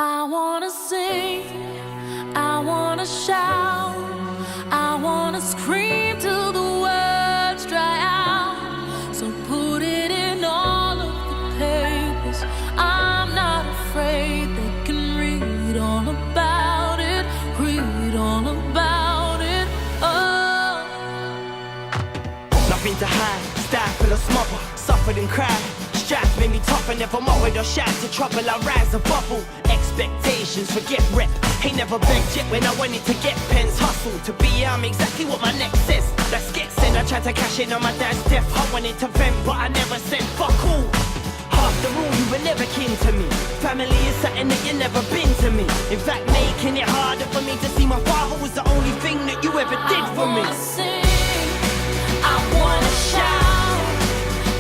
I wanna sing, I wanna shout, I wanna scream till the words dry out. So put it in all of the papers. I'm not afraid, they can read all about it, read all about it. Oh. Nothing to hide, stifle or smother, suffered and cried. Strife made me tougher, never mocked or shy to trouble. I rise and bubble. Expectations, forget rep. Ain't never begged yet when I wanted to get pens. Hustle to be I'm exactly what my neck says. That's get sent. I tried to cash in on my dad's death. I wanted to vent, but I never said fuck all. After all, you were never kin to me. Family is something that you never been to me. In fact, making it harder for me to see my father was the only thing that you ever did for me. I wanna sing, I wanna shout,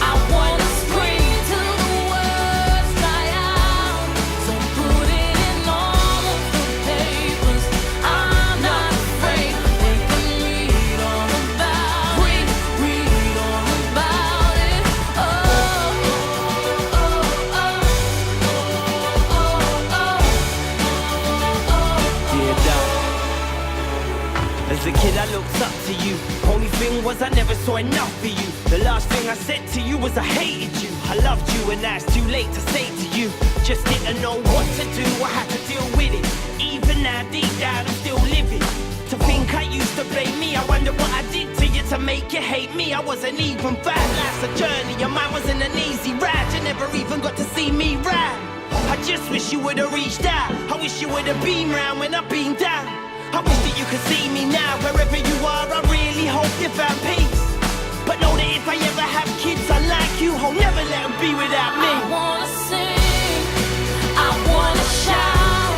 I wanna scream till the words dry out. So put it in all of the papers. I'm not afraid, they can read all about it, read all about it. Oh, oh, oh, oh, oh, oh. Dear Dad, as a kid I looked up to you. Only thing was I never saw enough for you. The last thing I said to you was I hated you. I loved you and now it's too late to say to you. Just didn't know what to do, I had to deal with it. Even now deep down I'm still living. To think I used to blame me, I wonder what I did to you to make you hate me. I wasn't even bad, life's a journey, your mind wasn't an easy ride. You never even got to see me ride. I just wish you would've reached out. I wish you would've been round when I've been down. I wish that you could see me now. Wherever you are, I really hope you found peace. But know that if I ever have kids unlike you, I'll never let them be without me. I wanna sing, I wanna shout,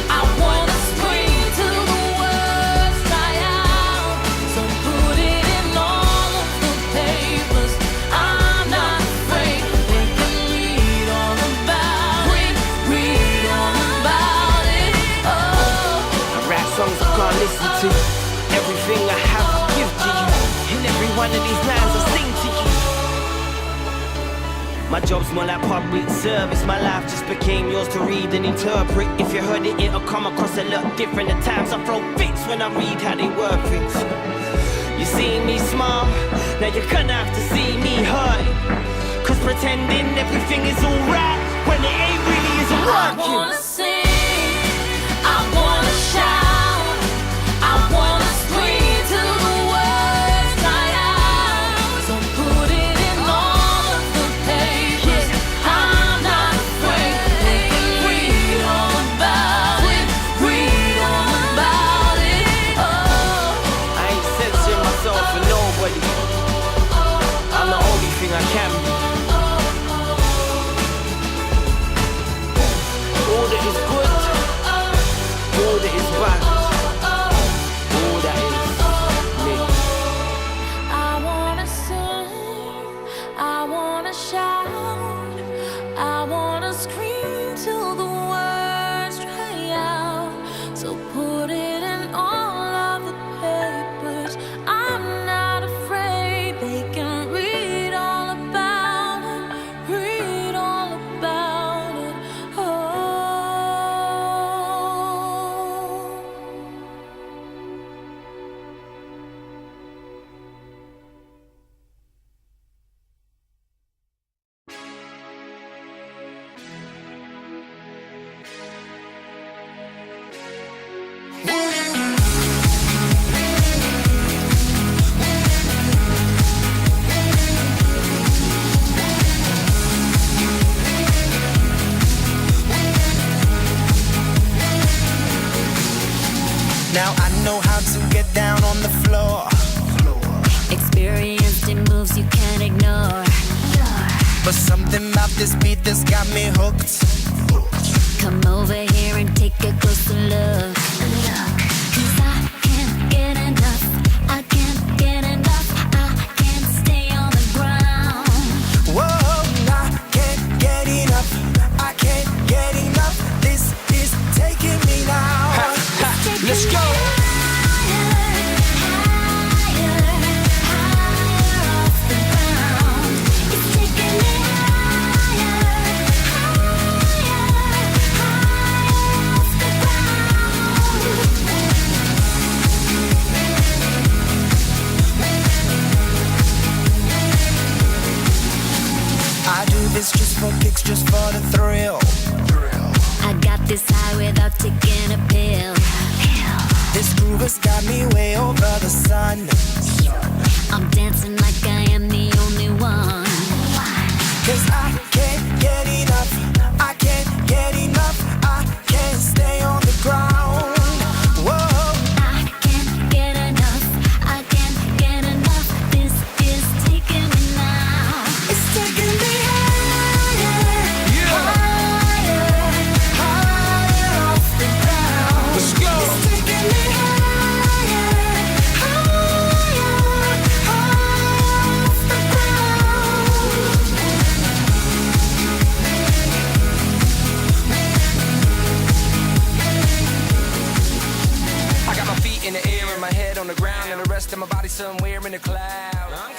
I wanna scream till the words dry out. So put it in all of the papers. I'm not afraid, they can read all about it, read all about it. Oh. I write songs I can't listen to. Everything I have I give to you. And every one of these lines I sing to you. My job's more like public service. My life just became yours to read and interpret. If you heard it, it'll come across a lot different. At times I throw fits when I read how they word things. You see me smile, now you're gonna have to see me hurt. Cause pretending everything is alright when it ain't really isn't I working. wanna sing, I wanna shout, I wanna scream till the words dry out. So put it in all of the papers. I'm not afraid, they can read all about it, read all about it. Oh. I ain't censoring myself for nobody. I'm the only thing I can be. All that is good, all that is bad, all that is me. I wanna sing, I wanna shout, I wanna scream till the words dry out. So put it in all of the papers. I'm not afraid, they can read all about it, read all about it. Oh. Now I know how to get down on the floor. Experienced in moves you can't ignore. But something about this beat that's got me hooked. Come over here and take a closer look. 'Cause I can't get enough. I can't get enough. I can't stay on the ground. Whoa, I can't get enough. I can't get enough. This is taking me now. Let's go. It's taking me higher, higher. high without taking a pill. This groove has got me way over the sun. I'm dancing like I am the only one. 'Cause I can't get enough. I can't get enough. I can't stay on the ground. Whoa. I can't get enough. I can't get enough. This is taking me now. It's taking me higher, higher, higher off the ground. Let's go. It's taking me higher, higher, higher off the ground. I got my feet in the air and my head on the ground, and the rest of my body somewhere in the clouds.